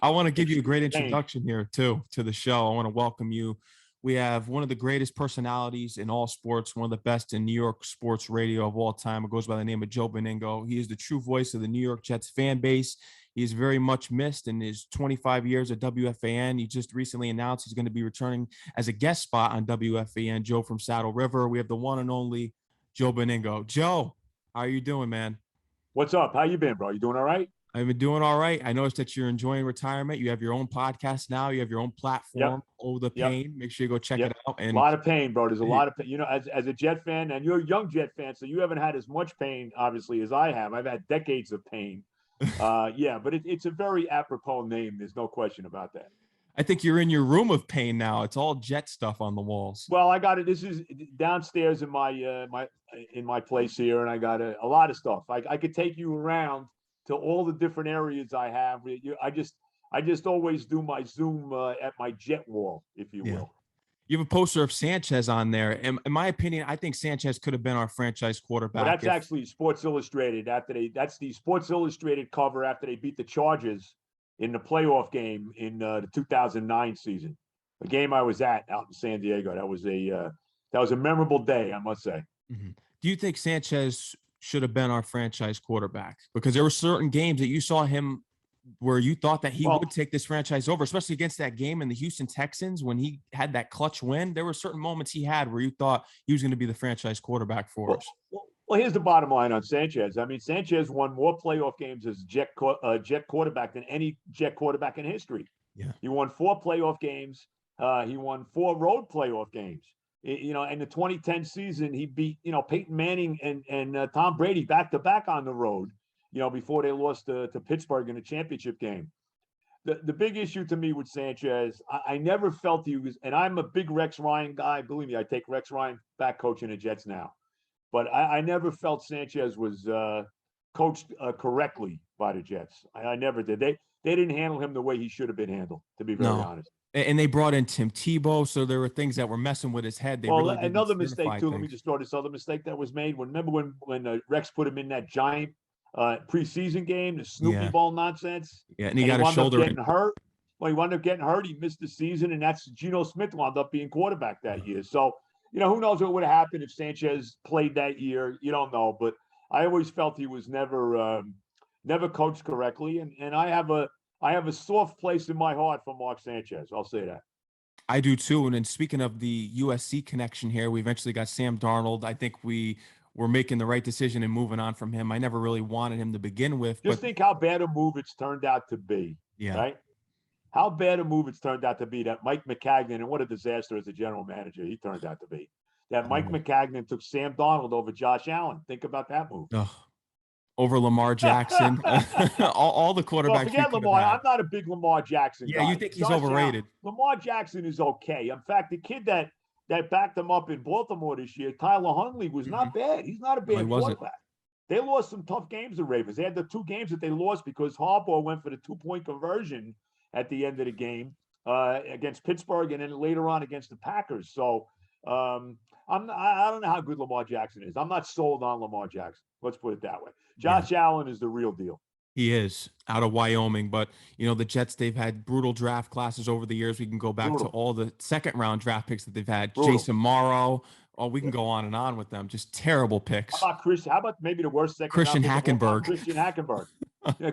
I want to give you a great introduction here too to the show. I want to welcome you. We have one of the greatest personalities in all sports, one of the best in New York sports radio of all time. It goes by the name of Joe Benigno. He is the true voice of the New York Jets fan base. He is very much missed in his 25 years at WFAN. He just recently announced he's going to be returning as a guest spot on WFAN. Joe from Saddle River. We have the one and only Joe Benigno. Joe, how are you doing, man? What's up? How you been, bro? You doing all right? I've been doing all right. I noticed that you're enjoying retirement. You have your own podcast now. You have your own platform, Over the Pain. Make sure you go check it out. And a lot of pain, bro. There's a lot of pain. You know, as a Jet fan, and you're a young Jet fan, so you haven't had as much pain, obviously, as I have. I've had decades of pain. But it's a very apropos name. There's no question about that. I think you're in your room of pain now. It's all Jet stuff on the walls. Well, I got it. This is downstairs in my place here, and I got a lot of stuff. I could take you around to all the different areas I have. I just always do my Zoom at my Jet wall, if you will. You have a poster of Sanchez on there. In my opinion, I think Sanchez could have been our franchise quarterback. Well, that's actually Sports Illustrated. That's the Sports Illustrated cover after they beat the Chargers in the playoff game in the 2009 season, the game I was at out in San Diego. That was a memorable day, I must say. Mm-hmm. Do you think Sanchez should have been our franchise quarterback? Because there were certain games that you saw him where you thought that he would take this franchise over, especially against that game in the Houston Texans when he had that clutch win. There were certain moments he had where you thought he was going to be the franchise quarterback for us. Well, here's the bottom line on Sanchez. I mean, Sanchez won more playoff games as Jet quarterback than any Jet quarterback in history. Yeah, he won 4 playoff games. He won 4 road playoff games. In the 2010 season, he beat Peyton Manning and Tom Brady back to back on the road. Before they lost to Pittsburgh in the championship game. The big issue to me with Sanchez, I never felt he was, and I'm a big Rex Ryan guy. Believe me, I take Rex Ryan back coaching the Jets now. But I never felt Sanchez was coached correctly by the Jets. I never did. They didn't handle him the way he should have been handled, to be very honest. And they brought in Tim Tebow, so there were things that were messing with his head. Another mistake too. Let me just throw this other mistake that was made. Remember when Rex put him in that giant preseason game, the Snoopy Bowl nonsense? Yeah, and he got his shoulder getting hurt. Well, he wound up getting hurt. He missed the season, and that's Geno Smith wound up being quarterback that year. So, who knows what would have happened if Sanchez played that year? You don't know, but I always felt he was never coached correctly, and I have a soft place in my heart for Mark Sanchez. I'll say that. I do too. And then speaking of the USC connection here, we eventually got Sam Darnold. I think we're making the right decision and moving on from him. I never really wanted him to begin with. Just think how bad a move it's turned out to be. Yeah. Right? How bad a move it's turned out to be that Mike Maccagnan, and what a disaster as a general manager he turned out to be. That Mike Maccagnan took Sam Darnold over Josh Allen. Think about that move. Over Lamar Jackson, all the quarterbacks. Well, forget Lamar. I'm not a big Lamar Jackson guy. You think he's overrated? Lamar Jackson is okay. In fact, the kid that backed him up in Baltimore this year, Tyler Huntley, was not bad. He's not a bad quarterback. They lost some tough games, the Ravens. They had the 2 games that they lost because Harbaugh went for the 2-point conversion at the end of the game against Pittsburgh, and then later on against the Packers. So I don't know how good Lamar Jackson is. I'm not sold on Lamar Jackson. Let's put it that way. Josh Allen is the real deal. He is out of Wyoming, but the Jets, they've had brutal draft classes over the years. We can go back to all the second-round draft picks that they've had. Jason Morrow. Oh, we can go on and on with them. Just terrible picks. How about maybe the worst second Christian round Hackenberg. Christian Hackenberg.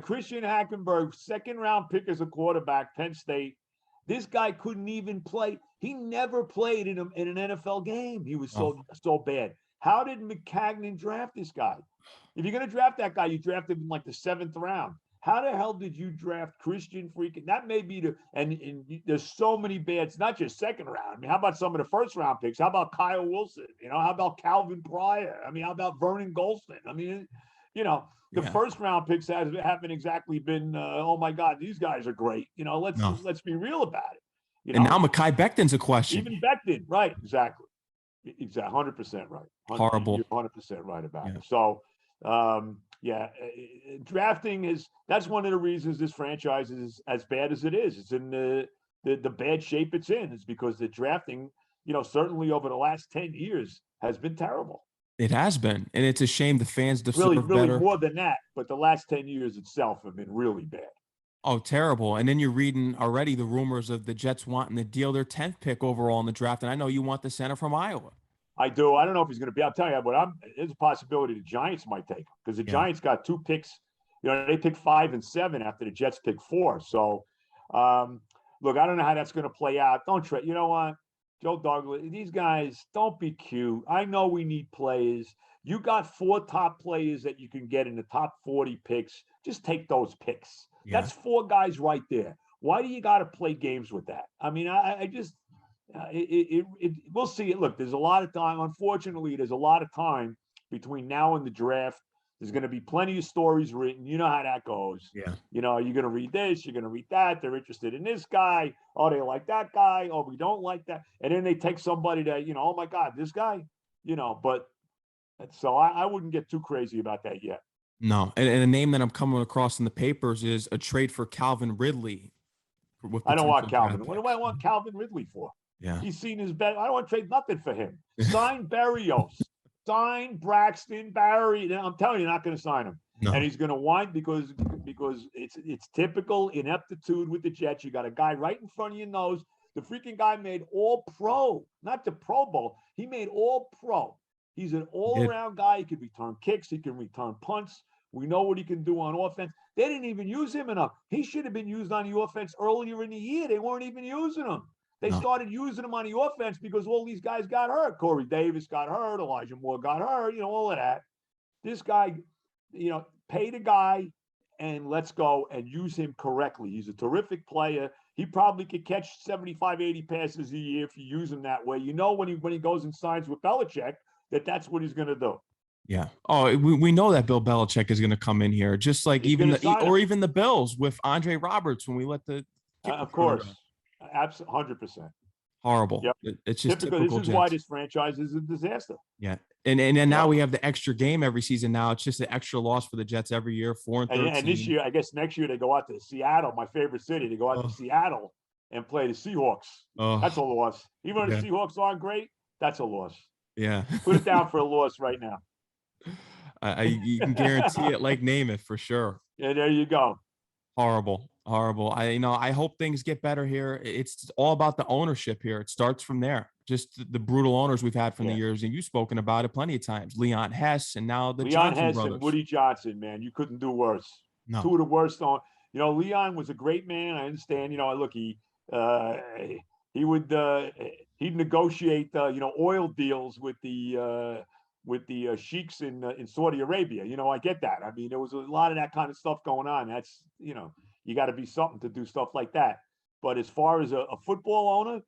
Christian Hackenberg, second-round pick as a quarterback, Penn State. This guy couldn't even play. He never played in an NFL game. He was so bad. How did Maccagnan draft this guy? If you're going to draft that guy, you draft him in like the 7th round. How the hell did you draft Christian freaking? That may be and there's so many bads, not just second round. I mean, how about some of the first round picks? How about Kyle Wilson? How about Calvin Pryor? I mean, how about Vernon Golston? I mean, the first round picks haven't exactly been, oh my God, these guys are great. Let's be real about it. And now Mekhi Becton's a question. Even Becton, right? Exactly. 100% right. Horrible. You're 100% right about it. So, drafting that's one of the reasons this franchise is as bad as it is. It's in the bad shape it's in. It's because the drafting, certainly over the last 10 years has been terrible. It has been, and it's a shame the fans deserve really better. More than that, but the last 10 years itself have been really bad. Oh, terrible. And then you're reading already the rumors of the Jets wanting to deal their 10th pick overall in the draft. And I know you want the center from Iowa. I do. I don't know if he's going to be. I'll tell you, but there's a possibility the Giants might take him because the Giants got 2 picks. You know, they picked 5 and 7 after the Jets picked 4. So, look, I don't know how that's going to play out. Don't trade. You know what, Joe Douglas? These guys, don't be cute. I know we need players. You got 4 top players that you can get in the top 40 picks. Just take those picks. Yeah. That's 4 guys right there. Why do you got to play games with that? I mean, I just. We'll see it. Look, there's a lot of time. Unfortunately, there's a lot of time between now and the draft. There's going to be plenty of stories written. You know how that goes. Yeah. You know, you're going to read this, you're going to read that. They're interested in this guy. Oh, they like that guy. Oh, we don't like that. And then they take somebody that, you know, oh my God, this guy, you know, but so I wouldn't get too crazy about that yet. No. And a name that I'm coming across in the papers is a trade for Calvin Ridley. I don't want Calvin. What do I want Calvin Ridley for? Yeah. He's seen his bet. I don't want to trade nothing for him. Sign Berrios. Sign Braxton Barry. I'm telling you, you're not going to sign him. No. And he's going to whine because it's typical ineptitude with the Jets. You got a guy right in front of your nose. The freaking guy made all pro, not the Pro Bowl. He made all pro. He's an all-around guy. He can return kicks. He can return punts. We know what he can do on offense. They didn't even use him enough. He should have been used on the offense earlier in the year. They weren't even using him. They started using him on the offense because all these guys got hurt. Corey Davis got hurt. Elijah Moore got hurt. You know, all of that. This guy, you know, pay the guy and let's go and use him correctly. He's a terrific player. He probably could catch 75, 80 passes a year if you use him that way. You know, when he goes and signs with Belichick, that's what he's going to do. Yeah. Oh, we know that Bill Belichick is going to come in here, just like even the Bills with Andre Roberts when we let the of course. Absolutely, 100%. Horrible. Yep. It's just typical. This is Jets. why this franchise is a disaster. Yeah, and then now we have the extra game every season. Now it's just an extra loss for the Jets every year, 4-13. And this year, I guess next year they go out to Seattle, my favorite city. They go out to Seattle and play the Seahawks. That's a loss. Even though the Seahawks aren't great, that's a loss. Yeah, put it down for a loss right now. You can guarantee it, like Namath for sure. Yeah, there you go. Horrible. I hope things get better here. It's all about the ownership here. It starts from there. Just the brutal owners we've had from the years, and you've spoken about it plenty of times. Leon Hess, and now the Johnson brothers. And Woody Johnson, man, you couldn't do worse. No. 2 of the worst on. You know, Leon was a great man. I understand. You know, look, he'd negotiate oil deals with the sheiks in Saudi Arabia. You know, I get that. I mean, there was a lot of that kind of stuff going on. That's, you know, you got to be something to do stuff like that. But as far as a football owner,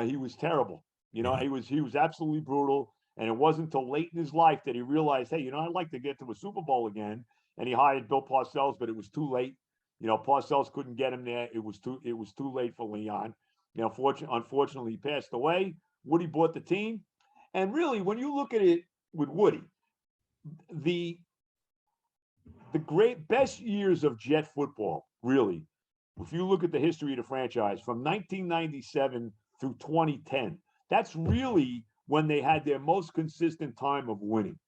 he was terrible. You know, he was absolutely brutal. And it wasn't until late in his life that he realized, hey, you know, I'd like to get to a Super Bowl again. And he hired Bill Parcells, but it was too late. You know, Parcells couldn't get him there. It was too late for Leon. You know, unfortunately, he passed away. Woody bought the team. And really, when you look at it with Woody, the best years of Jet football, really, if you look at the history of the franchise from 1997 through 2010, that's really when they had their most consistent time of winning.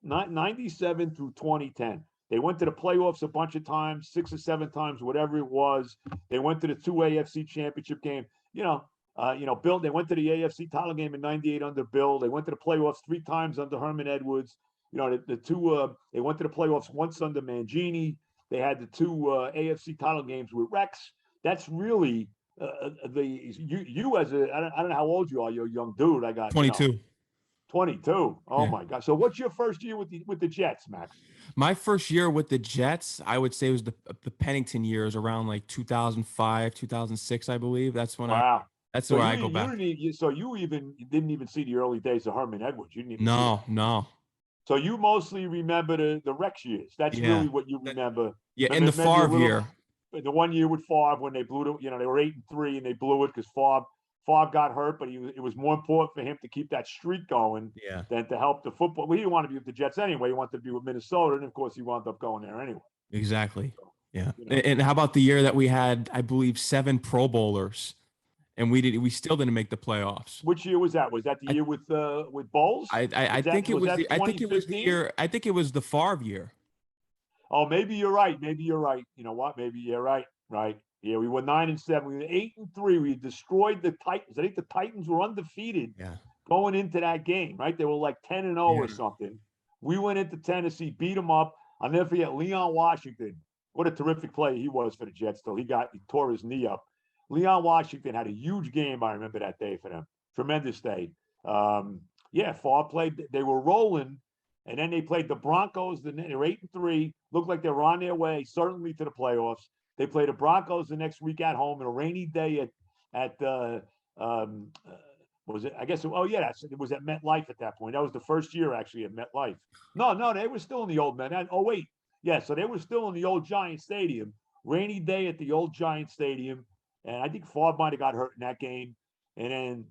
Not 97 through 2010. They went to the playoffs a bunch of times, 6 or 7 times, whatever it was. They went to the 2 AFC championship game. Bill, they went to the AFC title game in 98 under Bill. They went to the playoffs 3 times under Herman Edwards. You know, they went to the playoffs once under Mangini. They had the 2 AFC title games with Rex. That's really you as a, I don't know how old you are. You're a young dude. I got 22. 22. Oh my God. So what's your first year with the Jets, Max? My first year with the Jets, I would say was the Pennington years, around like 2005, 2006, I believe. That's when That's where I go back. So you didn't even see the early days of Herman Edwards. You didn't even No. So you mostly remember the Rex years. That's really what you remember. Yeah, in the Favre year. The 1 year with Favre when they blew it. You know, they were 8-3 and they blew it because Favre got hurt, but it was more important for him to keep that streak going than to help the football. Well, he didn't want to be with the Jets anyway. He wanted to be with Minnesota, and of course, he wound up going there anyway. Exactly. So, yeah. You know. And how about the year that we had, I believe, 7 Pro Bowlers, and we still didn't make the playoffs? Which year was that? Was that the year with Bowles? I think it was the year. I think it was the Favre year. Oh, maybe you're right. You know what? Maybe you're right. right? Yeah, we were 9-7. We were 8-3. We destroyed the Titans. I think the Titans were undefeated going into that game, right? They were like 10-0 or something. We went into Tennessee, beat them up. I'll never forget Leon Washington. What a terrific player he was for the Jets, though. He tore his knee up. Leon Washington had a huge game, I remember that day for them. Tremendous day. Favre played. They were rolling, and then they played the Broncos. They were 8-3. Looked like they were on their way, certainly to the playoffs. They played the Broncos the next week at home on a rainy day at what was it? I guess. It was at MetLife at that point. That was the first year actually at MetLife. No, they were still in the old Met. So they were still in the old Giant Stadium. Rainy day at the old Giant Stadium, and I think Favre might have got hurt in that game. And then,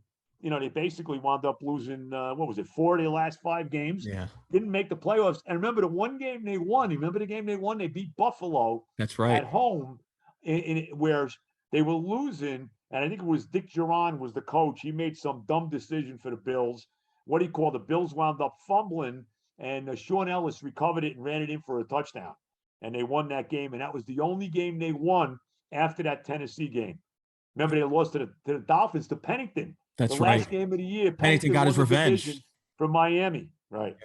they basically wound up losing, 4 of their last 5 games? Yeah. Didn't make the playoffs. And remember the one game they won. Remember the game they won? They beat Buffalo. That's right. At home, where they were losing. And I think it was Dick Duran was the coach. He made some dumb decision for the Bills. What he called the Bills wound up fumbling, and Sean Ellis recovered it and ran it in for a touchdown. And they won that game. And that was the only game they won after that Tennessee game. Remember, they lost to the Dolphins, to Pennington. That's the last game of the year. Pennington got his revenge from Miami. Right.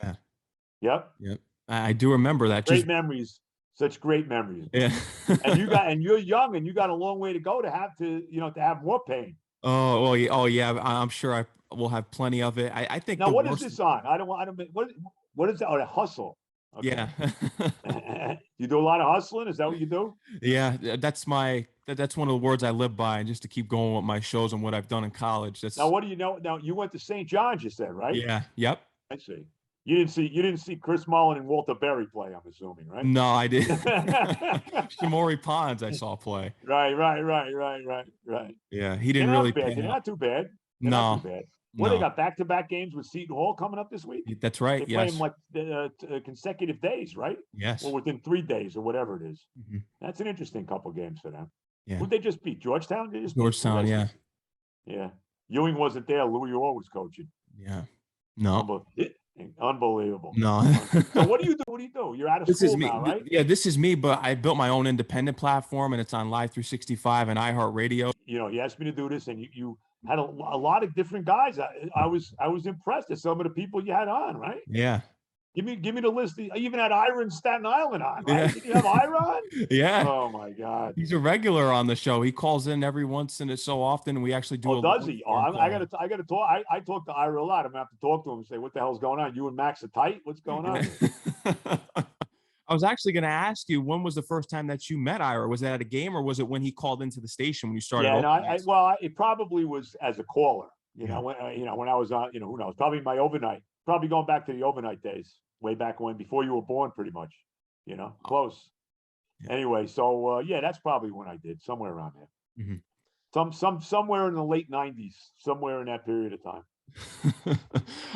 Yeah. Yep. I do remember that. Great memories. Such great memories. Yeah. and you're young, and you got a long way to go to have more pain. Oh, well, yeah. I'm sure I will have plenty of it. I think. Now, what is this on? What is that? Oh, the hustle. Okay. Yeah. You do a lot of hustling? Is that what you do? Yeah, that's one of the words I live by, and just to keep going with my shows and what I've done in college. Now, what do you know? Now, you went to St. John's, you said, right? Yeah. Yep. I see. You didn't see Chris Mullin and Walter Berry play, I'm assuming, right? No, I didn't. Shamori Pons I saw play. Right. Yeah, he didn't really play. They're not too bad. No. They got back-to-back games with Seton Hall coming up this week? That's right. They play them like consecutive days, right? Yes. Or within 3 days or whatever it is. Mm-hmm. That's an interesting couple games for them. Yeah. Who'd they just beat? Georgetown? Georgetown, yeah. Yeah. Ewing wasn't there. Louis Orr was coaching. Yeah. No. Unbelievable. No. So what do you do? You're out of school now, right? Yeah, this is me, but I built my own independent platform, and it's on Live 365 and iHeartRadio. You asked me to do this, and you had a lot of different guys. I was impressed at some of the people you had on, right? Yeah. Give me the list. You even had Ira in Staten Island on, right? Yeah. Did you have Ira on? Yeah. Oh my God. He's a regular on the show. He calls in every once in so often. We actually do. Oh, does he? Oh, I gotta talk. I talk to Ira a lot. I'm gonna have to talk to him and say, what the hell's going on? You and Max are tight? What's going on? I was actually going to ask you, when was the first time that you met Ira? Was that at a game, or was it when he called into the station when you started? Yeah, it probably was as a caller. When I was on, who knows? Probably my overnight. Probably going back to the overnight days, way back when, before you were born, pretty much. Close. Yeah. Anyway, so that's probably when I did, somewhere around there. Mm-hmm. Somewhere in the late '90s, somewhere in that period of time.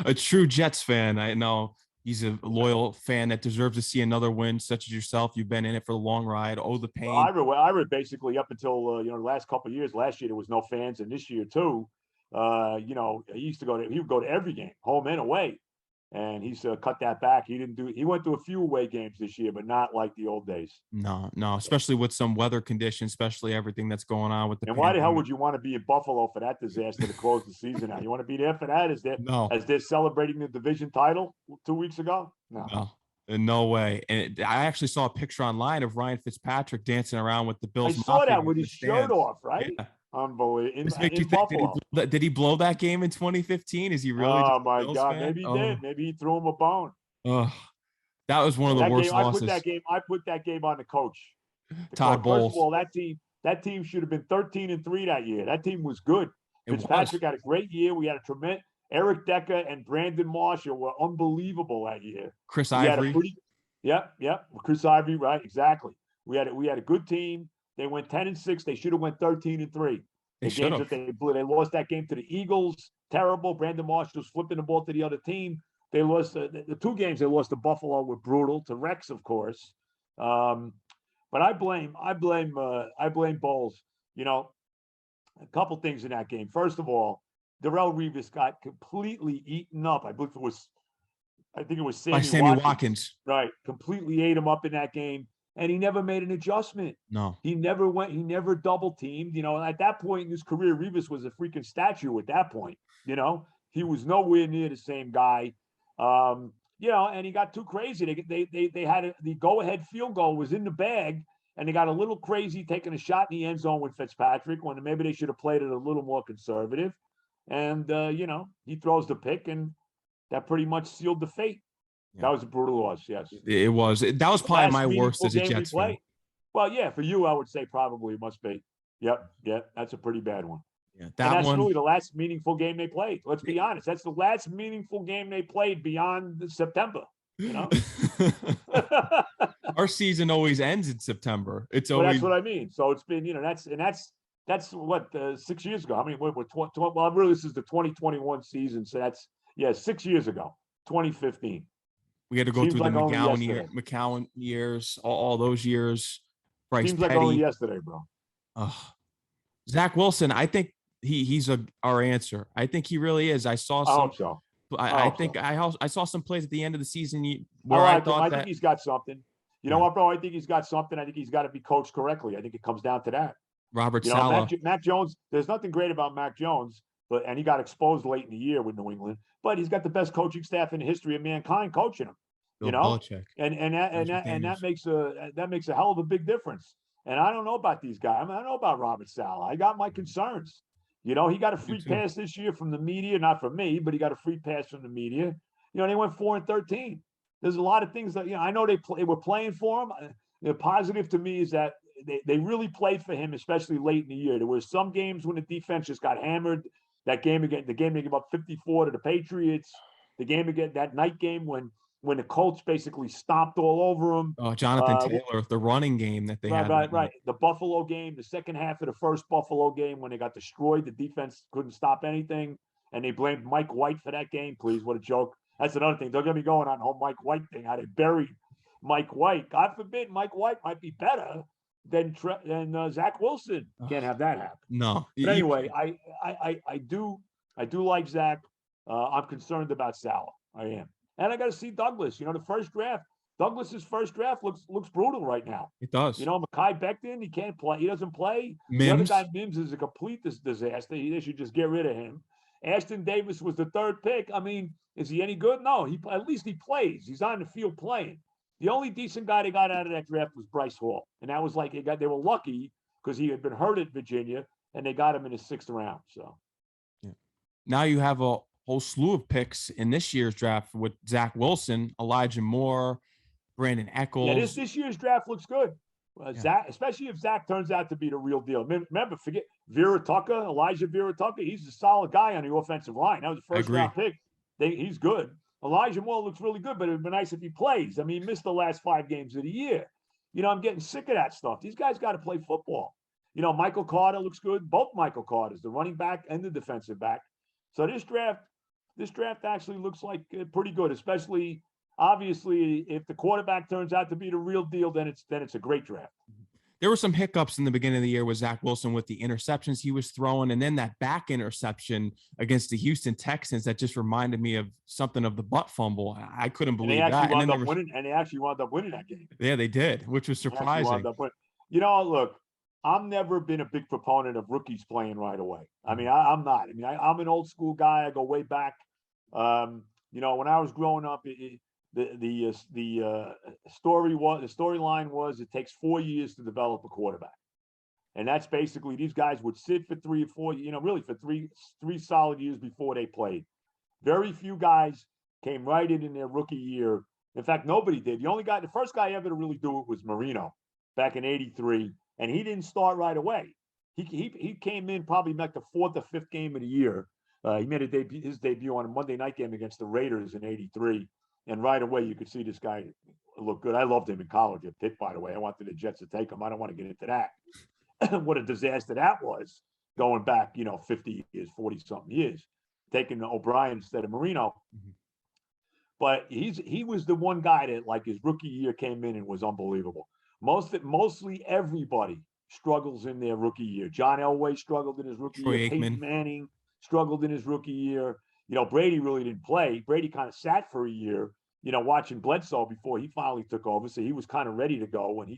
A true Jets fan, I know. He's a loyal fan that deserves to see another win, such as yourself. You've been in it for the long ride. Oh, the pain. Ira basically up until the last couple of years. Last year there was no fans, and this year too. He would go to every game, home and away, and he's cut that back. He went to a few away games this year, but not like the old days. No, especially with some weather conditions, especially everything that's going on with the. And why the hell would you want to be in Buffalo for that disaster to close the season out? You want to be there for that? As they're celebrating the division title 2 weeks ago? No. No way. And I actually saw a picture online of Ryan Fitzpatrick dancing around with the Bills. I saw that with his shirt off, right? Yeah. Unbelievable. In Buffalo. Did he blow that game in 2015? Is he really? Oh my God! Fan? Maybe he did. Maybe he threw him a bone. That was one of the worst losses. I put that game on the coach. Todd Bowles. First of all, that team should have been 13-3 that year. That team was good. Fitzpatrick had a great year. We had a tremendous Eric Decker and Brandon Marshall were unbelievable that year. Chris Ivory. Chris Ivory, right? Exactly. We had a good team. They went 10-6. They should have went 13-3. They lost that game to the Eagles. Terrible. Brandon Marshall was flipping the ball to the other team. They lost the 2 games. They lost to Buffalo were brutal. To Rex, of course. But I blame Bowles. A couple things in that game. First of all, Darrelle Revis got completely eaten up. I think it was Sammy Watkins. Right. Completely ate him up in that game. and he never made an adjustment. No. He never double teamed. At that point in his career, Rivas was a freaking statue at that point. He was nowhere near the same guy. And he got too crazy. They had the go-ahead field goal was in the bag, and they got a little crazy taking a shot in the end zone with Fitzpatrick when maybe they should have played it a little more conservative. And, he throws the pick, and that pretty much sealed the fate. Yeah. That was a brutal loss, yes. It was. That was probably my worst as a Jets fan. Well, yeah, for you, I would say probably it must be. Yep, that's a pretty bad one. Yeah, that's really the last meaningful game they played. Let's be honest. That's the last meaningful game they played beyond September. Our season always ends in September. It's well, always. That's what I mean. So it's been, that's what 6 years ago. I mean, well, really, this is the 2021 season. So that's 6 years ago, 2015. We had to go through the McCown years, all those years. Bryce Seems Petty. like only yesterday, bro. Zach Wilson, I think he's our answer. I think he really is. I hope so. I saw some plays at the end of the season where I think he's got something. You know what, bro? I think he's got something. I think he's got to be coached correctly. I think it comes down to that. Robert Saleh. Mac Jones, there's nothing great about Mac Jones, and he got exposed late in the year with New England, but he's got the best coaching staff in the history of mankind coaching him. Bill Belichick. And that makes a hell of a big difference. And I don't know about these guys. I mean, I know about Robert Saleh. I got my concerns. He got a free pass this year from the media, not from me, but he got a free pass from the media. They went 4-13. There's a lot of things that I know they were playing for him. The positive to me is that they really played for him, especially late in the year. There were some games when the defense just got hammered. The game they gave up 54 to the Patriots. The game again, that night game when the Colts basically stomped all over them. Oh, Jonathan Taylor, the running game that they had. Right. The Buffalo game, the second half of the first Buffalo game when they got destroyed, the defense couldn't stop anything, and they blamed Mike White for that game. Please, what a joke. That's another thing. Don't get me going on the whole Mike White thing. How they buried Mike White. God forbid Mike White might be better than Zach Wilson. Can't have that happen. No. But anyway, I do like Zach. I'm concerned about Saleh. I am. And I got to see Douglas. The first draft, Douglas's first draft looks brutal right now. It does. Mekhi Becton, he can't play. He doesn't play. Mims. The other guy, Mims, is a complete disaster. They should just get rid of him. Ashton Davis was the third pick. I mean, is he any good? No. At least he plays. He's on the field playing. The only decent guy they got out of that draft was Bryce Hall, and that was like they were lucky because he had been hurt at Virginia, and they got him in the 6th round. So, now you have a whole slew of picks in this year's draft with Zach Wilson, Elijah Moore, Brandon Echols. Yeah, this year's draft looks good. Zach, especially if Zach turns out to be the real deal. Remember, forget Elijah Vera Tucker. He's a solid guy on the offensive line. That was the first round pick. He's good. Elijah Moore looks really good, but it'd be nice if he plays. I mean, he missed the last 5 games of the year. I'm getting sick of that stuff. These guys got to play football. Michael Carter looks good. Both Michael Carters, the running back and the defensive back. So this draft actually looks like pretty good, especially obviously if the quarterback turns out to be the real deal, then it's a great draft. There were some hiccups in the beginning of the year with Zach Wilson with the interceptions he was throwing, and then that back interception against the Houston Texans that just reminded me of something of the butt fumble. I couldn't believe that. And they actually wound up winning that game. Yeah, they did, which was surprising. Look, I've never been a big proponent of rookies playing right away. I mean, I'm not. I mean, I'm an old school guy. I go way back. When I was growing up, the storyline was it takes 4 years to develop a quarterback, and that's basically these guys would sit for 3 or 4, really for three solid years before they played. Very few guys came right in their rookie year. In fact, nobody did. The first guy ever to really do it was Marino back in '83, and he didn't start right away. He came in probably like the 4th or 5th game of the year. He made his debut on a Monday night game against the Raiders in '83. And right away, you could see this guy look good. I loved him in college at Pitt, by the way. I wanted the Jets to take him. I don't want to get into that. What a disaster that was, going back, 50 years, 40-something years, taking O'Brien instead of Marino. Mm-hmm. But he was the one guy that, like, his rookie year came in and was unbelievable. Mostly everybody struggles in their rookie year. John Elway struggled in his rookie year. Peyton Manning struggled in his rookie year. Brady really didn't play. Brady kind of sat for a year, watching Bledsoe before he finally took over. So he was kind of ready to go when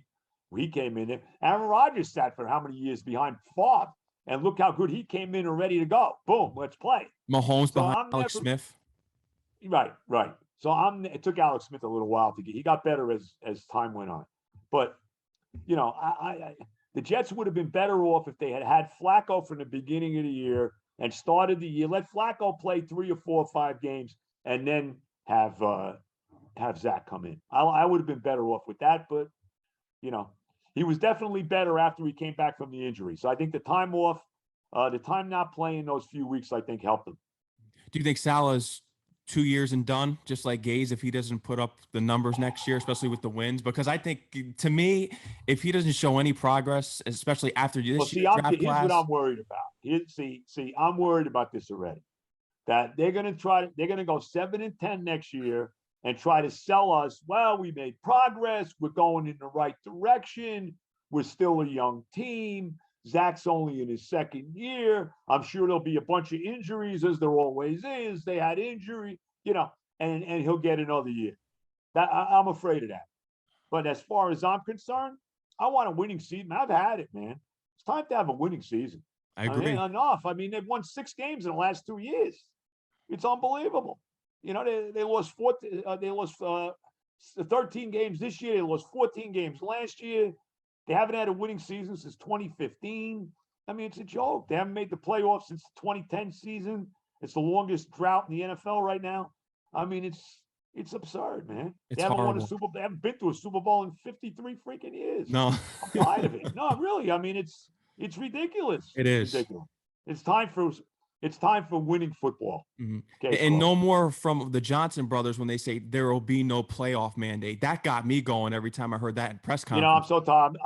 He came in there. Aaron Rodgers sat for how many years behind Favre, and look how good he came in and ready to go. Boom, let's play. Mahomes behind Alex Smith. Right. So it took Alex Smith a little while to get. He got better as time went on, but the Jets would have been better off if they had Flacco from the beginning of the year and started the year. Let Flacco play 3 or 4 or 5 games, and then have Zach come in. I would have been better off with that, but he was definitely better after he came back from the injury. So I think the time off, the time not playing those few weeks, I think helped him. Do you think Saleh's 2 years and done, just like Gaze, if he doesn't put up the numbers next year, especially with the wins? Because I think, to me, if he doesn't show any progress, especially after this year's draft here's class. What I'm worried about. I'm worried about this already. That they're going to go 7-10 next year and try to sell us, well, we made progress. We're going in the right direction. We're still a young team. Zach's only in his second year. I'm sure there'll be a bunch of injuries, as there always is. They had injury, and he'll get another year. I'm afraid of that. But as far as I'm concerned, I want a winning season. I've had it, man. It's time to have a winning season. I agree. Enough. I mean, they've won 6 games in the last 2 years. It's unbelievable. They lost 13 games this year. They lost 14 games last year. They haven't had a winning season since 2015. I mean, it's a joke. They haven't made the playoffs since the 2010 season. It's the longest drought in the NFL right now. I mean, it's absurd, man. They haven't won a Super Bowl. They haven't been to a Super Bowl in 53 freaking years. No. I'm tired of it. No, really. I mean, it's ridiculous. It is ridiculous. It's time for winning football. Mm-hmm. And no more from the Johnson brothers when they say there will be no playoff mandate. That got me going every time I heard that in press conference. I'm so tired.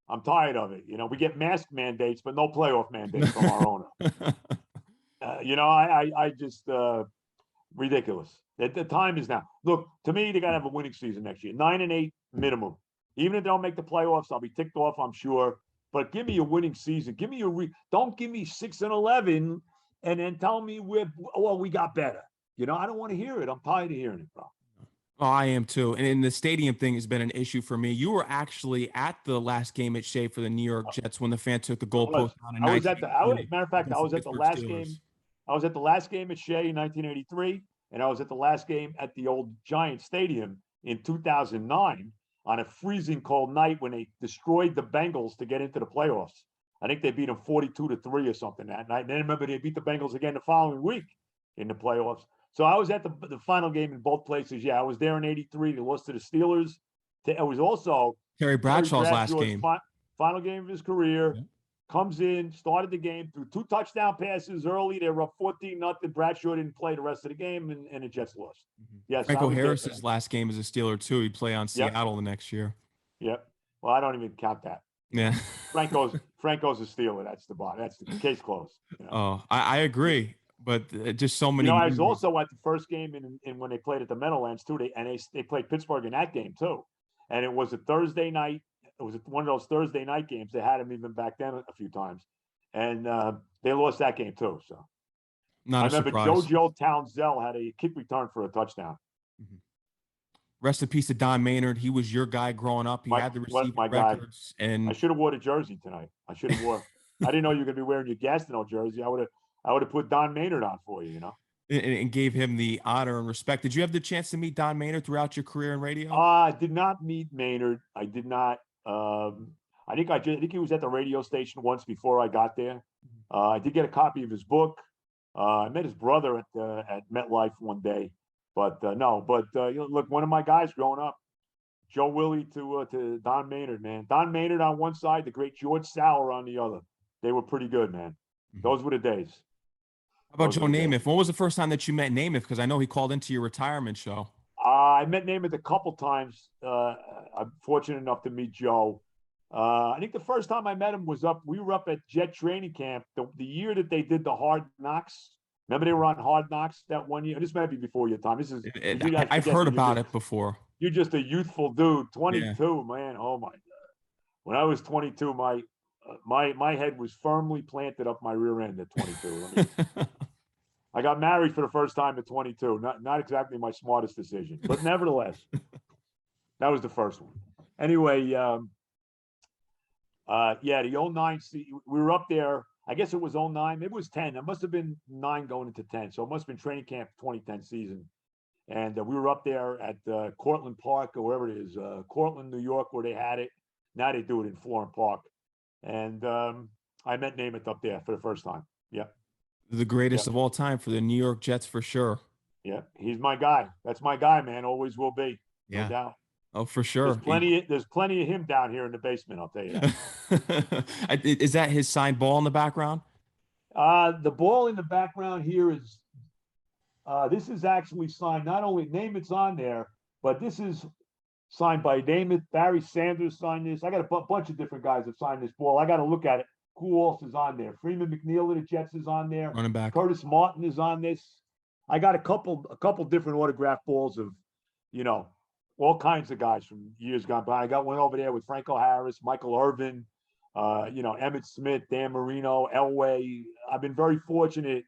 I'm tired of it. We get mask mandates, but no playoff mandates from our owner. I just ridiculous. The time is now. Look, to me, they got to have a winning season next year. 9-8 minimum. Even if they don't make the playoffs, I'll be ticked off, I'm sure. But give me a winning season. Give me don't give me 6-11 and then tell me we got better. I don't want to hear it. I'm tired of hearing it, bro. Oh, I am too. And the stadium thing has been an issue for me. You were actually at the last game at Shea for the New York Jets when the fan took the goalpost down. Matter of fact, I was at the last game. I was at the last game at Shea in 1983, and I was at the last game at the old Giant Stadium in 2009. On a freezing cold night when they destroyed the Bengals to get into the playoffs. I think they beat them 42-3 or something that night. And then remember they beat the Bengals again the following week in the playoffs. So I was at the final game in both places. Yeah, I was there in 83. They lost to the Steelers. It was also Terry Bradshaw's last game. Final game of his career. Yeah. Comes in, started the game, threw 2 touchdown passes early. They were up 14-0. Bradshaw didn't play the rest of the game, and the Jets lost. Mm-hmm. Yes, Franco Harris's last game as a Steeler too. He'd play on Seattle the next year. Yep. Well, I don't even count that. Yeah. Franco's a Steeler. That's the case closed. Oh, I agree, but just so many. I was also at the first game in when they played at the Meadowlands too. They played Pittsburgh in that game too, and it was a Thursday night. It was one of those Thursday night games. They had him even back then a few times, and they lost that game too. So, I remember Joe Townsell had a kick return for a touchdown. Mm-hmm. Rest in peace to Don Maynard. He was your guy growing up. He had the receiving records, and I should have wore the jersey tonight. I didn't know you were going to be wearing your Gastineau jersey. I would have put Don Maynard on for you. And gave him the honor and respect. Did you have the chance to meet Don Maynard throughout your career in radio? I did not meet Maynard. I did not. I think he was at the radio station once before I got there. I did get a copy of his book. I met his brother at MetLife one day, but no. But look, one of my guys growing up, Joe Willie to Don Maynard, man. Don Maynard on one side, the great George Sauer on the other. They were pretty good, man. Those were the days. How about Joe Namath? When was the first time that you met Namath? Because I know he called into your retirement show. I met Namath a couple times. I'm fortunate enough to meet Joe. I think the first time I met him we were up at Jet training camp the year that they did the Hard Knocks. Remember they were on Hard Knocks that one year? This might be before your time. I've heard about it before. You're just a youthful dude. 22, man. Oh my God. When I was 22, my head was firmly planted up my rear end at 22. I got married for the first time at 22. Not exactly my smartest decision, but nevertheless, that was the first one. Anyway, Yeah, the '09 we were up there. I guess it was '09. It was 10. It must have been 9 going into 10. So it must have been training camp 2010 season. And we were up there at Cortland Park or wherever it is, Cortland, New York, where they had it. Now they do it in Florham Park. And I met Namath up there for the first time. Yeah. The greatest of all time for the New York Jets for sure. Yeah, he's my guy. That's my guy, man. Always will be. No doubt. Oh, for sure. There's plenty of him down here in the basement, I'll tell you that. Is that his signed ball in the background? The ball in the background here is this is actually signed. Not only Namath's on there, but this is signed by Namath. Barry Sanders signed this. I got a bunch of different guys that signed this ball. I got to look at it. Who else is on there? Freeman McNeil of the Jets is on there. Running back. Curtis Martin is on this. I got a couple different autograph balls of, all kinds of guys from years gone by. I got one over there with Franco Harris, Michael Irvin, Emmitt Smith, Dan Marino, Elway. I've been very fortunate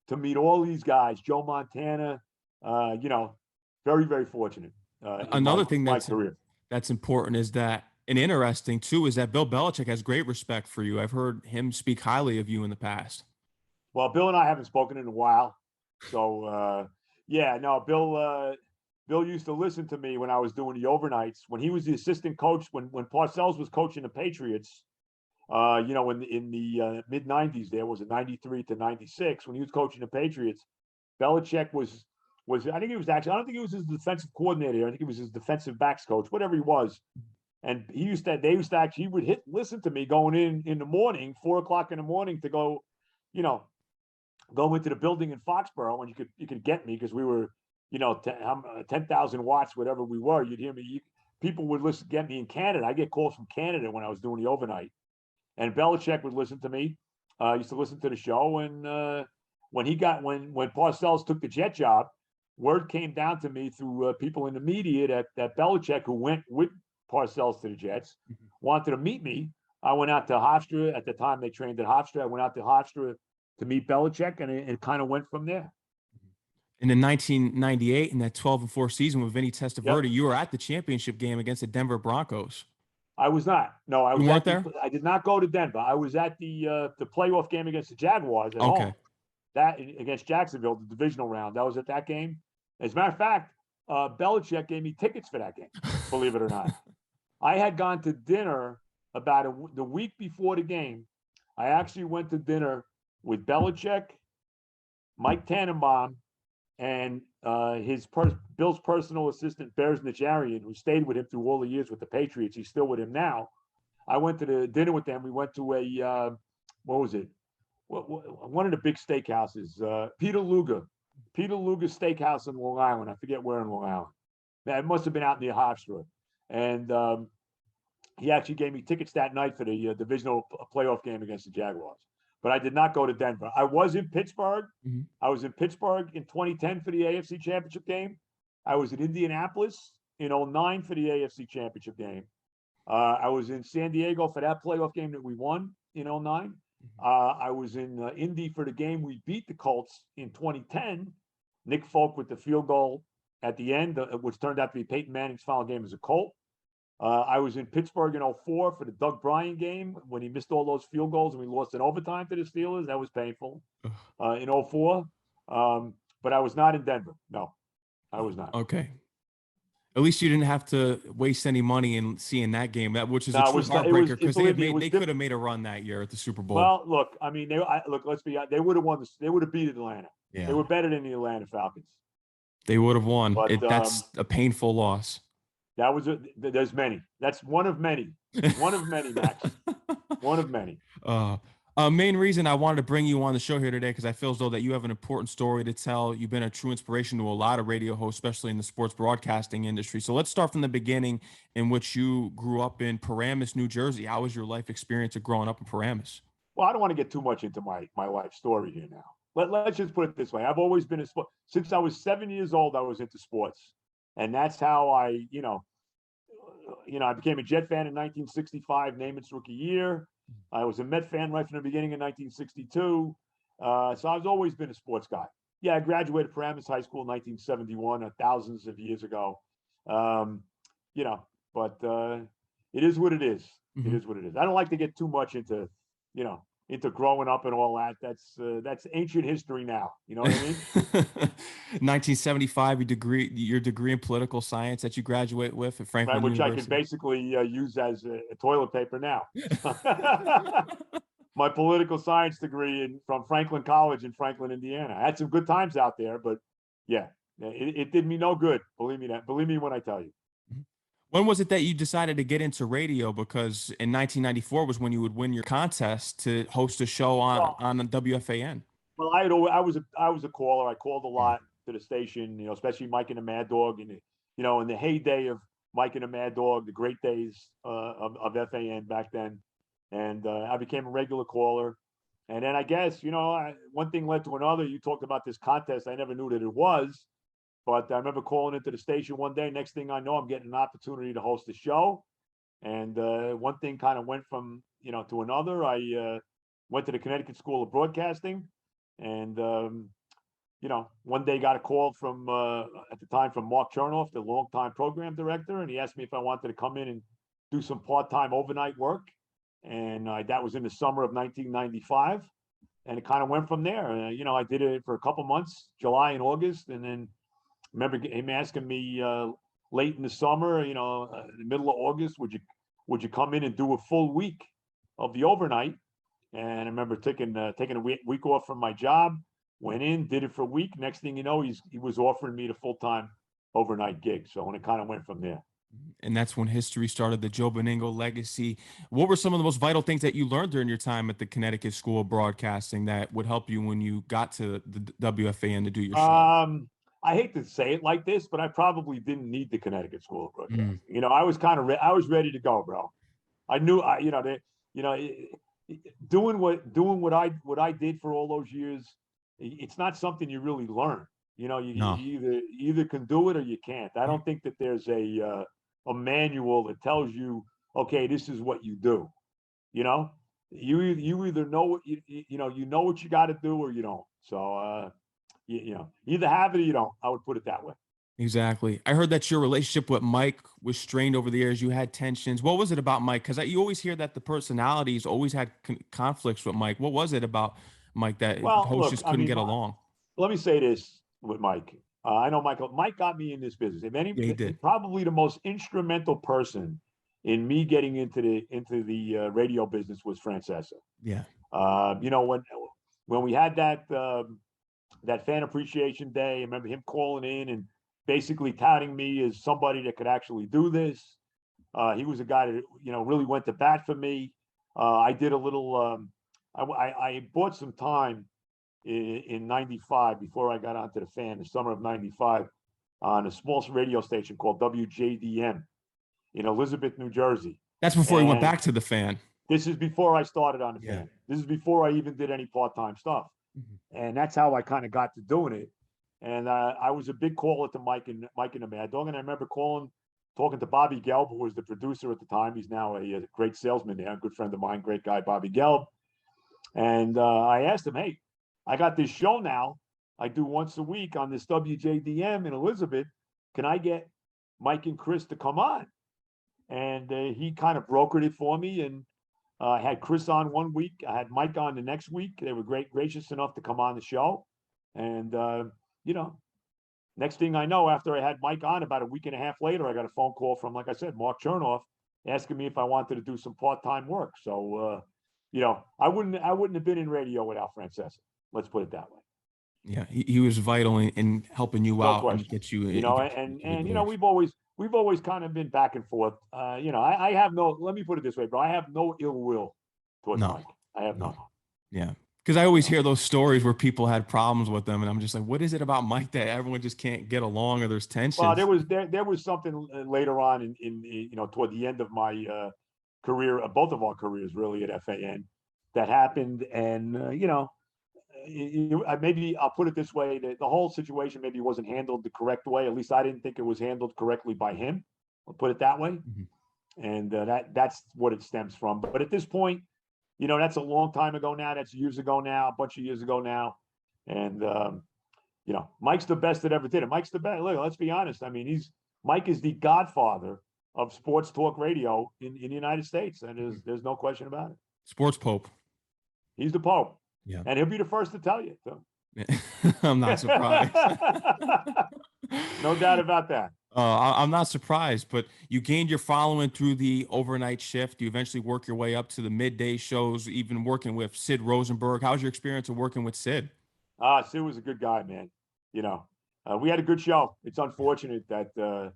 to meet all these guys. Joe Montana, very, very fortunate. Another thing that's important is that, and interesting too, is that Bill Belichick has great respect for you. I've heard him speak highly of you in the past. Well, Bill and I haven't spoken in a while. So, Bill used to listen to me when I was doing the overnights. When he was the assistant coach, when Parcells was coaching the Patriots, in the mid 90s, there was a 93 to 96. When he was coaching the Patriots, Belichick was I think he was actually, I don't think he was his defensive coordinator. I think he was his defensive backs coach, whatever he was. And he would listen to me going in the morning, 4:00 in the morning to go, go into the building in Foxborough, and you could get me because we were, 10,000 watts, whatever we were. You'd hear me. People would get me in Canada. I get calls from Canada when I was doing the overnight, and Belichick would listen to me. Used to listen to the show, and when Parcells took the Jet job, word came down to me through people in the media that Belichick, who went with Parcells to the Jets, wanted to meet me. I went out to Hofstra. At the time, they trained at Hofstra. I went out to Hofstra to meet Belichick, and it kind of went from there. In the 1998, in that 12-4 season with Vinny Testaverde, you were at the championship game against the Denver Broncos. I was not. No, I was weren't there. I did not go to Denver. I was at the playoff game against the Jaguars at home. That against Jacksonville, the divisional round. That was at that game. As a matter of fact, Belichick gave me tickets for that game. Believe it or not, I had gone to dinner about the week before the game. I actually went to dinner with Belichick, Mike Tannenbaum, and Bill's personal assistant, Bears Najarian, who stayed with him through all the years with the Patriots. He's still with him now. I went to the dinner with them. We went to a, what was it? One of the big steakhouses, Peter Luger Steakhouse in Long Island. I forget where in Long Island. It must have been out near Hofstra. And he actually gave me tickets that night for the divisional playoff game against the Jaguars. But I did not go to Denver. I was in Pittsburgh. Mm-hmm. I was in Pittsburgh in 2010 for the AFC Championship game. I was in Indianapolis in 2009 for the AFC Championship game. I was in San Diego for that playoff game that we won in 2009. I was in Indy for the game we beat the Colts in 2010. Nick Folk with the field goal at the end, which turned out to be Peyton Manning's final game as a Colt. I was in Pittsburgh in 2004 for the Doug Bryan game when he missed all those field goals and we lost in overtime to the Steelers. That was painful in 2004. But I was not in Denver. No, I was not. Okay. At least you didn't have to waste any money in seeing that game, which is a true heartbreaker because they could have made a run that year at the Super Bowl. Well, look, I mean, let's be honest. They would have won. They would have beat Atlanta. Yeah. They were better than the Atlanta Falcons. They would have won. But, that's a painful loss. That was there's many. That's one of many. One of many, Max. One of many. Main reason I wanted to bring you on the show here today because I feel as though that you have an important story to tell. You've been a true inspiration to a lot of radio hosts, especially in the sports broadcasting industry. So let's start from the beginning, in which you grew up in Paramus, New Jersey. How was your life experience of growing up in Paramus? Well, I don't want to get too much into my life story here now. Let's just put it this way. I've always been a sport. Since I was 7 years old, I was into sports. And that's how I became a Jet fan in 1965, Namath's rookie year. I was a Met fan right from the beginning in 1962. So I've always been a sports guy. Yeah, I graduated Paramus High School in 1971, thousands of years ago. But it is what it is. It is what it is. I don't like to get too much into, into growing up and all that. That's ancient history now. You know what I mean? 1975, your degree in political science that you graduate with at Franklin Which University. I can basically use as a toilet paper now. My political science degree from Franklin College in Franklin, Indiana. I had some good times out there, but yeah, it did me no good. Believe me when I tell you. When was it that you decided to get into radio? Because in 1994 was when you would win your contest to host a show on WFAN. Well, I was a caller. I called a lot to the station, especially Mike and the Mad Dog, and in the heyday of Mike and the Mad Dog, the great days of FAN back then, and I became a regular caller. And then I guess one thing led to another. You talked about this contest. I never knew that it was. But I remember calling into the station one day. Next thing I know, I'm getting an opportunity to host a show. And one thing kind of went from, to another. I went to the Connecticut School of Broadcasting. And, one day got a call from, at the time, from Mark Chernoff, the longtime program director. And he asked me if I wanted to come in and do some part-time overnight work. And that was in the summer of 1995. And it kind of went from there. I did it for a couple months, July and August. And then remember him asking me late in the summer, in the middle of August, would you come in and do a full week of the overnight? And I remember taking a week off from my job, went in, did it for a week. Next thing you know, he was offering me the full-time overnight gig. So, and it kind of went from there. And that's when history started, the Joe Benigno legacy. What were some of the most vital things that you learned during your time at the Connecticut School of Broadcasting that would help you when you got to the WFAN to do your show? I hate to say it like this, but I probably didn't need the Connecticut School of Broadcasting. I was I was ready to go, bro. I knew, doing what I did for all those years. It's not something you really learn. You either can do it or you can't. I don't think that there's a manual that tells you, okay, this is what you do. You either know what you know what you got to do or you don't. So either have it or you don't. I would put it that way. Exactly. I heard that your relationship with Mike was strained over the years. You had tensions. What was it about Mike? Because you always hear that the personalities always had conflicts with Mike. What was it about Mike that hosts just couldn't get along? Let me say this with Mike. I know Mike got me in this business. If any, he did. Probably the most instrumental person in me getting into the radio business was Francesa. Yeah. When we had that fan appreciation day, I remember him calling in and basically touting me as somebody that could actually do this. He was a guy that really went to bat for me. I did a little. I bought some time in '95 before I got onto the fan, the summer of '95, on a small radio station called WJDM in Elizabeth, New Jersey. That's before you went back to the fan. This is before I started on the fan. This is before I even did any part-time stuff. And that's how I kind of got to doing it. And I was a big caller to Mike and the Mad Dog. And I remember talking to Bobby Gelb, who was the producer at the time. He's now a great salesman there, a good friend of mine, great guy, Bobby Gelb. And I asked him, hey, I got this show now. I do once a week on this WJDM in Elizabeth. Can I get Mike and Chris to come on? And he kind of brokered it for me. And I had Chris on one week. I had Mike on the next week. They were gracious enough to come on the show. And, next thing I know, after I had Mike on, about a week and a half later, I got a phone call from, like I said, Mark Chernoff, asking me if I wanted to do some part-time work. So, I wouldn't have been in radio without Francesa. Let's put it that way. Yeah, he was vital in helping you out and get you. We've always kind of been back and forth. I have let me put it this way, bro. I have no ill will towards Mike. I have none. Yeah. Because I always hear those stories where people had problems with them, and I'm just like, what is it about Mike that everyone just can't get along, or there's tension? Well, there was something later on in toward the end of my career, both of our careers really at FAN, that happened, and maybe I'll put it this way: the whole situation maybe wasn't handled the correct way. At least I didn't think it was handled correctly by him. I'll put it that way, and that's what it stems from. But at this point, that's a long time ago now. That's years ago now, a bunch of years ago now. And, Mike's the best that ever did it. Mike's the best. Look, let's be honest. I mean, Mike is the godfather of sports talk radio in the United States, and there's no question about it. Sports Pope. He's the Pope. Yeah. And he'll be the first to tell you. So. I'm not surprised. No doubt about that. I'm not surprised, but you gained your following through the overnight shift. You eventually work your way up to the midday shows, even working with Sid Rosenberg. How's your experience of working with Sid? Sid was a good guy, man. We had a good show. It's unfortunate that, the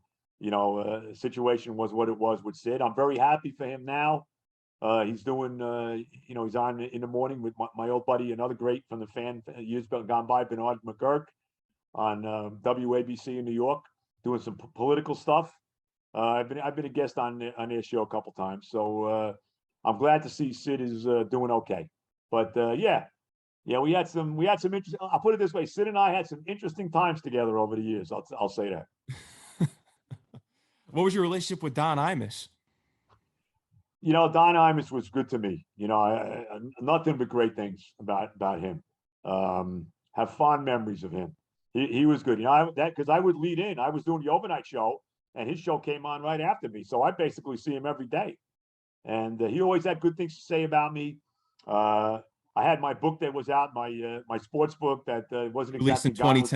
situation was what it was with Sid. I'm very happy for him now. He's doing, he's on in the morning with my old buddy, another great from the fan years gone by, Bernard McGurk, on WABC in New York, doing some political stuff. I've been a guest on their show a couple times, so I'm glad to see Sid is doing okay. But we had some interesting. I'll put it this way: Sid and I had some interesting times together over the years. I'll say that. What was your relationship with Don Imus? Don Imus was good to me. I nothing but great things about him. Have fond memories of him. He was good. Because I would lead in. I was doing the overnight show, and his show came on right after me. So I basically see him every day. And he always had good things to say about me. I had my book that was out, my sports book that wasn't released exactly in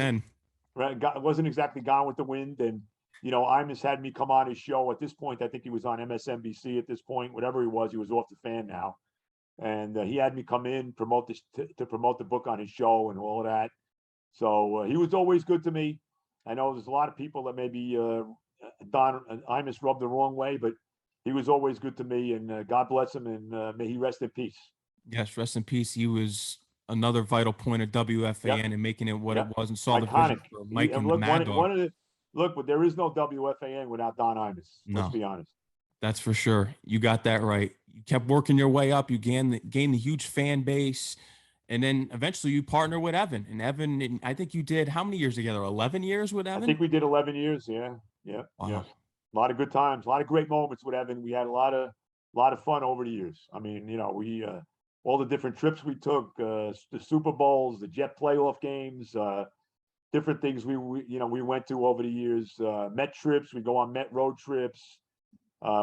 2010. Wasn't exactly Gone with the Wind. And Imus had me come on his show. At this point, I think he was on MSNBC at this point. Whatever he was off the fan now. And he had me come in, promote this to promote the book on his show and all of that. So he was always good to me. I know there's a lot of people that maybe Don Imus rubbed the wrong way, but he was always good to me. And God bless him, and may he rest in peace. Yes, rest in peace. He was another vital point of WFAN and making it what it was, and saw the vision for Mike and the Mad Dog. But there is no WFAN without Don Imus. Let's be honest. That's for sure. You got that right. You kept working your way up. You gained the huge fan base. And then eventually you partner with Evan. And Evan, I think you did how many years together? 11 years with Evan? I think we did 11 years. Yeah. Wow. Yeah. A lot of good times, a lot of great moments with Evan. We had a lot of fun over the years. I mean, we all the different trips we took, the Super Bowls, the Jet playoff games, different things we went to over the years, Met trips. We go on Met road trips.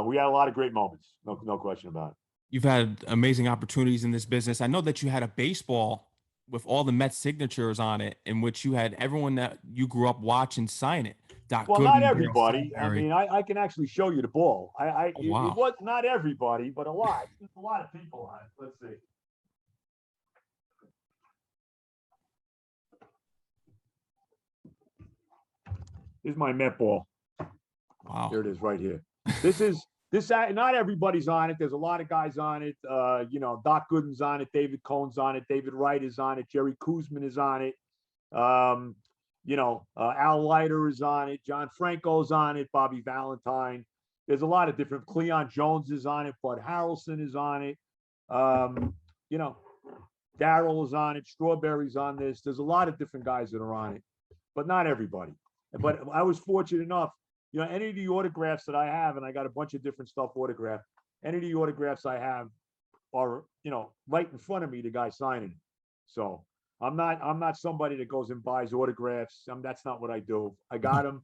We had a lot of great moments. No question about it. You've had amazing opportunities in this business. I know that you had a baseball with all the Mets signatures on it, in which you had everyone that you grew up watching sign it. Not everybody. I mean, I can actually show you the ball. Wow. It was not everybody, but a lot. There's a lot of people on it. Let's see. Here's my Met ball. Wow. There it is right here. This not everybody's on it. There's a lot of guys on it. Doc Gooden's on it. David Cohn's on it. David Wright is on it. Jerry Koosman is on it. Al Leiter is on it. John Franco's on it. Bobby Valentine. There's a lot of different. Cleon Jones is on it. Bud Harrelson is on it. Darryl is on it. Strawberry's on this. There's a lot of different guys that are on it, but not everybody. But I was fortunate enough. Any of the autographs that I have, and I got a bunch of different stuff autographed, any of the autographs I have are, right in front of me, the guy signing. So I'm not somebody that goes and buys autographs. That's not what I do. I got them,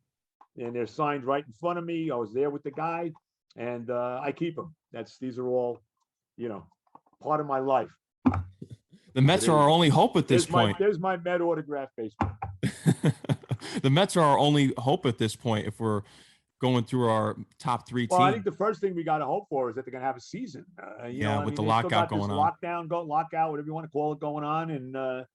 and they're signed right in front of me. I was there with the guy, and I keep them. These are all, part of my life. The Mets are our only hope at this point. There's my Met autograph baseball. The Mets are our only hope at this point if we're going through our top three teams. Well, I think the first thing we got to hope for is that they're going to have a season. With the lockout going on. Lockout, whatever you want to call it, going on. And, that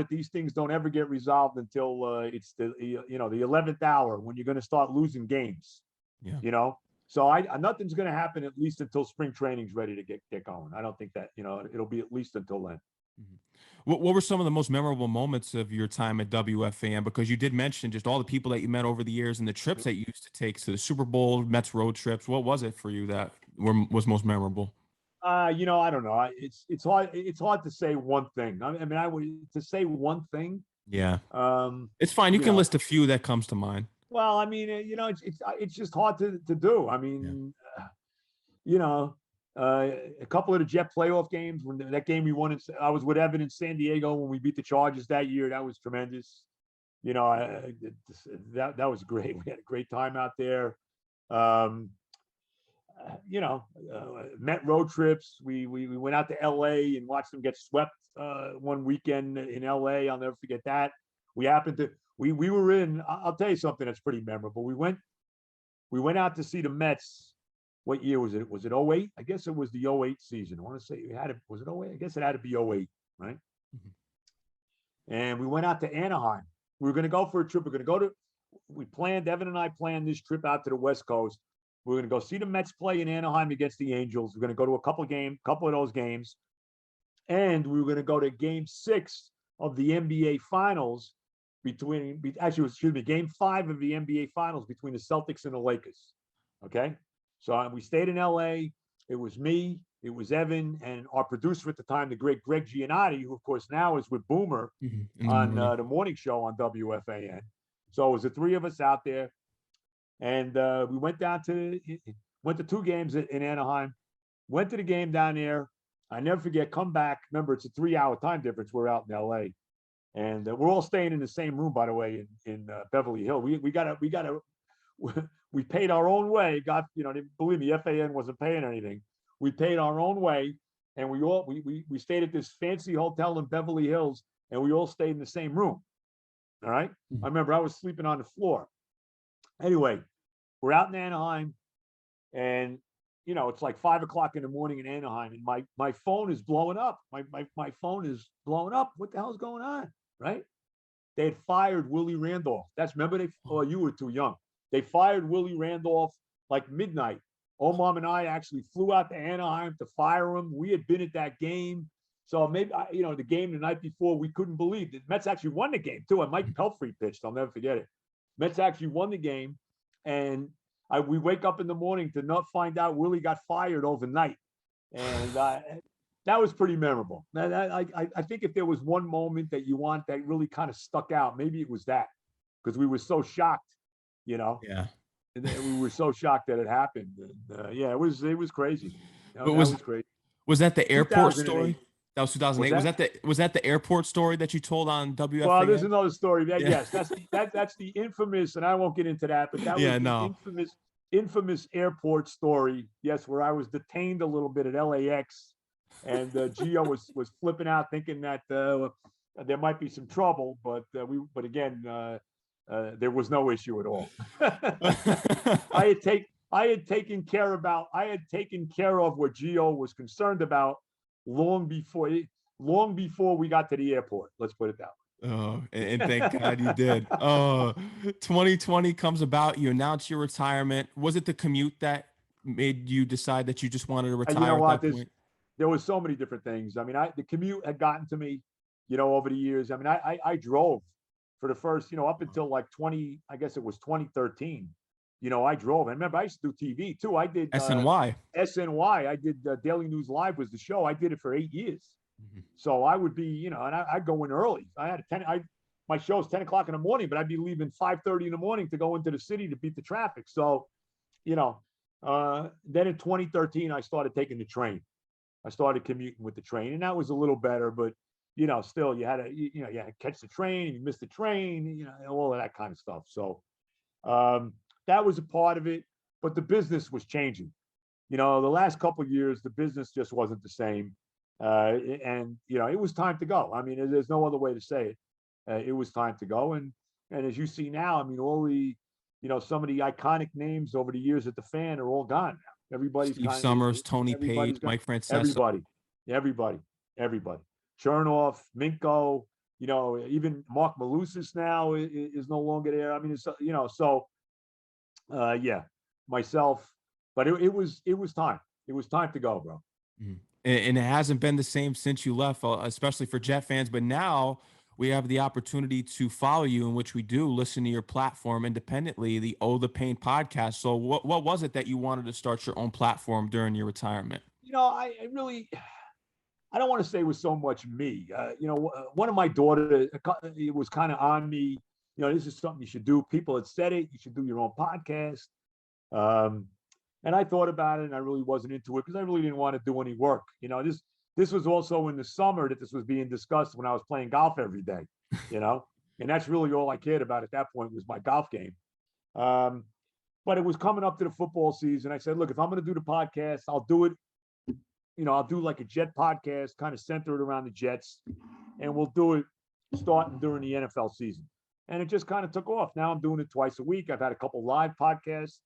these things don't ever get resolved until it's the 11th hour when you're going to start losing games. Yeah. So nothing's going to happen at least until spring training's ready to get going. I don't think that, it'll be at least until then. Mm-hmm. What were some of the most memorable moments of your time at WFAN? Because you did mention just all the people that you met over the years and the trips that you used to take to the Super Bowl, Mets road trips. What was it for you that was most memorable? I don't know. It's hard. It's hard to say one thing. To say one thing. Yeah. It's fine. You can list a few that comes to mind. Well, it's just hard to do. A couple of the Jet playoff games, when that game we won, I was with Evan in San Diego when we beat the Chargers that year. That was tremendous. That was great. We had a great time out there. Met road trips. We went out to LA and watched them get swept one weekend in LA. I'll never forget that. We were in, I'll tell you something that's pretty memorable. We went out to see the Mets. What year was it? Was it 08? I guess it was the 08 season. I want to say was it 08? I guess it had to be 08, right? Mm-hmm. And we went out to Anaheim. We were going to go for a trip. Evan and I planned this trip out to the West Coast. We're going to go see the Mets play in Anaheim against the Angels. We're going to go to a couple of those games. And we were going to go to game 6 of the NBA Finals game 5 of the NBA Finals between the Celtics and the Lakers. Okay. So we stayed in LA. It was me, it was Evan, and our producer at the time, the great Greg Giannotti, who of course now is with Boomer on the morning show on WFAN. So it was the 3 of us out there. And we went to 2 games in Anaheim, went to the game down there. I never forget, come back. Remember, it's a 3-hour time difference. We're out in LA. And we're all staying in the same room, by the way, in Beverly Hills. We paid our own way. Believe me, FAN wasn't paying anything. We paid our own way, and we stayed at this fancy hotel in Beverly Hills, and we all stayed in the same room. All right. I remember I was sleeping on the floor. Anyway, we're out in Anaheim, and it's like 5 o'clock in the morning in Anaheim, and my phone is blowing up. My phone is blowing up. What the hell's going on? Right? They had fired Willie Randolph. You were too young. They fired Willie Randolph like midnight. Omar and I actually flew out to Anaheim to fire him. We had been at that game. So maybe, the game the night before, we couldn't believe it. Mets actually won the game too. And Mike Pelfrey pitched. I'll never forget it. Mets actually won the game. And we wake up in the morning to not find out Willie got fired overnight. And that was pretty memorable. I think if there was one moment that that really kind of stuck out, maybe it was that, because we were so shocked. Yeah. And we were so shocked that it happened. And, it was crazy. Was crazy. Was that the airport story? That was 2008. Was that the airport story that you told on WFAN? Well, there's another story. Yes, that's the infamous, and I won't get into that, but that was the infamous airport story. Yes, where I was detained a little bit at LAX, and Gio was flipping out, thinking that there might be some trouble, but again. There was no issue at all. I had taken care of what Gio was concerned about long before we got to the airport. Let's put it that way. Oh, and thank God you did. 2020 comes about. You announce your retirement. Was it the commute that made you decide that you just wanted to retire at that point? There was so many different things. I mean, the commute had gotten to me, over the years. I mean, I drove. For the first, up until like 2013, I drove. And remember, I used to do TV too. I did SNY. I did Daily News Live was the show. I did it for 8 years. Mm-hmm. So I would be, and I'd go in early. My show's 10 o'clock in the morning, but I'd be leaving 5:30 in the morning to go into the city to beat the traffic. So, then in 2013, I started taking the train. I started commuting with the train, and that was a little better, but still you had to, catch the train, and you missed the train, all of that kind of stuff. So that was a part of it, but the business was changing. The last couple of years, the business just wasn't the same. And it was time to go. I mean, there's no other way to say it. It was time to go. And as you see now, I mean, all the, some of the iconic names over the years at the Fan are all gone now. Everybody's Steve Summers, Tony Page, Mike Francesa. Everybody. Chernoff, Minko, even Mark Malusis now is no longer there. I mean, it's, myself, but it was time. It was time to go, bro. Mm-hmm. And it hasn't been the same since you left, especially for Jet fans. But now we have the opportunity to follow you, in which we do listen to your platform independently, the Oh the Pain podcast. So what was it that you wanted to start your own platform during your retirement? I don't want to say it was so much me. One of my daughters, it was kind of on me. This is something you should do. People had said it. You should do your own podcast. And I thought about it, and I really wasn't into it because I really didn't want to do any work. This was also in the summer that this was being discussed when I was playing golf every day. And that's really all I cared about at that point was my golf game. but it was coming up to the football season. I said, look, if I'm going to do the podcast, I'll do it. I'll do like a Jet podcast, kind of centered around the Jets, and we'll do it starting during the NFL season. And it just kind of took off. Now I'm doing it twice a week. I've had a couple live podcasts.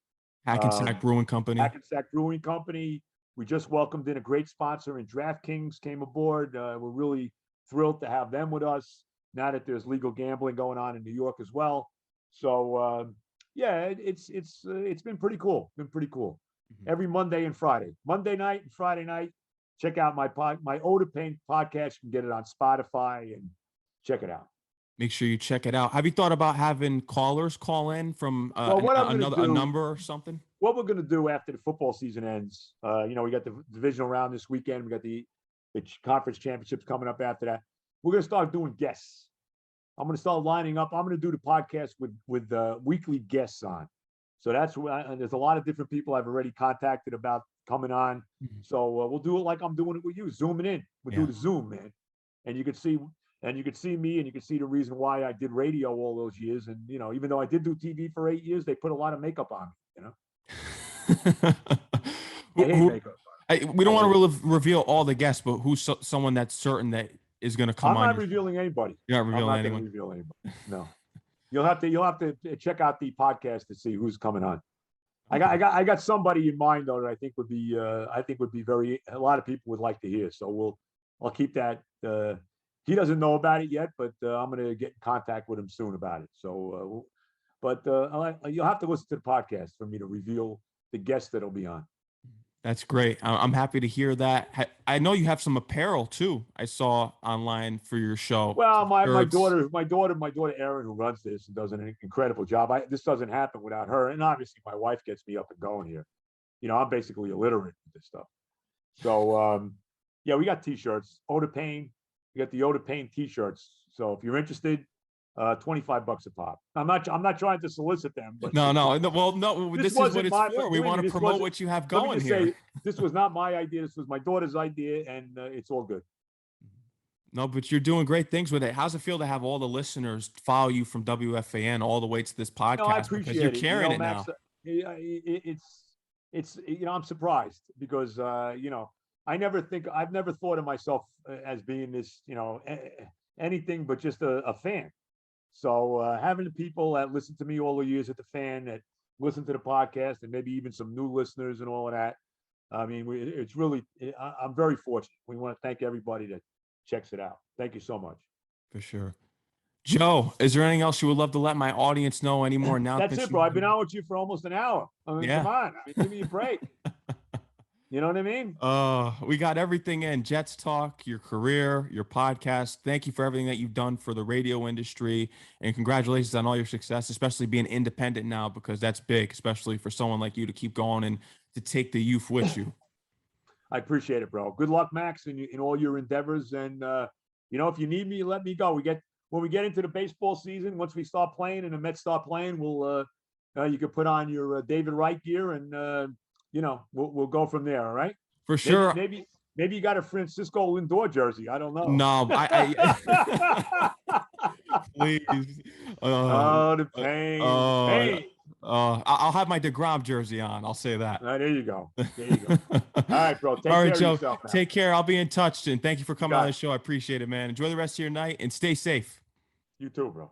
Hackensack Brewing Company. Hackensack Brewing Company. We just welcomed in a great sponsor, and DraftKings came aboard. We're really thrilled to have them with us now that there's legal gambling going on in New York as well. So it's been pretty cool. Every Monday and Friday, Monday night and Friday night. Check out my Oda Pain podcast. You can get it on Spotify and check it out. Make sure you check it out. Have you thought about having callers call in from a number or something? What we're going to do after the football season ends, we got the divisional round this weekend. We got the conference championships coming up after that. We're going to start doing guests. I'm going to start lining up. I'm going to do the podcast with weekly guests on. So and there's a lot of different people I've already contacted about coming on. So we'll do it like I'm doing it with you, zooming in. We'll do the Zoom, man. And you could see me, and you can see the reason why I did radio all those years. And, even though I did do TV for 8 years, they put a lot of makeup on me, We don't want to reveal all the guests, but who's someone that's certain that is going to come on? I'm not revealing anybody. You're not revealing anyone? I'm not going to reveal anybody. No. You'll have to check out the podcast to see who's coming on. I got somebody in mind though that I think would be a lot of people would like to hear. So I'll keep that. He doesn't know about it yet, but I'm going to get in contact with him soon about it. So, you'll have to listen to the podcast for me to reveal the guests that'll be on. That's great. I'm happy to hear that. I know you have some apparel too. I saw online for your show. Well, my daughter Erin, who runs this and does an incredible job. This doesn't happen without her, and obviously my wife gets me up and going here. I'm basically illiterate with this stuff. So, we got T-shirts. Oda Pain. We got the Oda Pain T-shirts. So if you're interested, $25 a pop. I'm not trying to solicit them, but no. Well, no. This is what it's for. We want to promote what you have going here. This was not my idea. This was my daughter's idea, and it's all good. No, but you're doing great things with it. How's it feel to have all the listeners follow you from WFAN all the way to this podcast? I appreciate you're carrying it Max, now. It's I'm surprised because I've never thought of myself as being this anything but just a fan. So having the people that listen to me all the years at the Fan, that listen to the podcast, and maybe even some new listeners and all of that. I mean, I'm very fortunate. We want to thank everybody that checks it out. Thank you so much. For sure. Joe, is there anything else you would love to let my audience know anymore now? That's it, bro. I've been on with you for almost an hour. Come on. Give me a break. You know what I mean? We got everything in. Jets talk, your career, your podcast. Thank you for everything that you've done for the radio industry, and congratulations on all your success, especially being independent now, because that's big, especially for someone like you to keep going and to take the youth with you. I appreciate it, bro. Good luck, Max, in all your endeavors. And, if you need me, let me go. When we get into the baseball season, once we start playing and the Mets start playing, you can put on your David Wright gear and, we'll go from there. All right. For sure. Maybe you got a Francisco Lindor jersey. I don't know. No, please. The pain. I'll have my DeGrom jersey on. I'll say that. There you go. All right, bro. Take care of yourself, man. Take care. I'll be in touch, and thank you for coming on the show. I appreciate it, man. Enjoy the rest of your night and stay safe. You too, bro.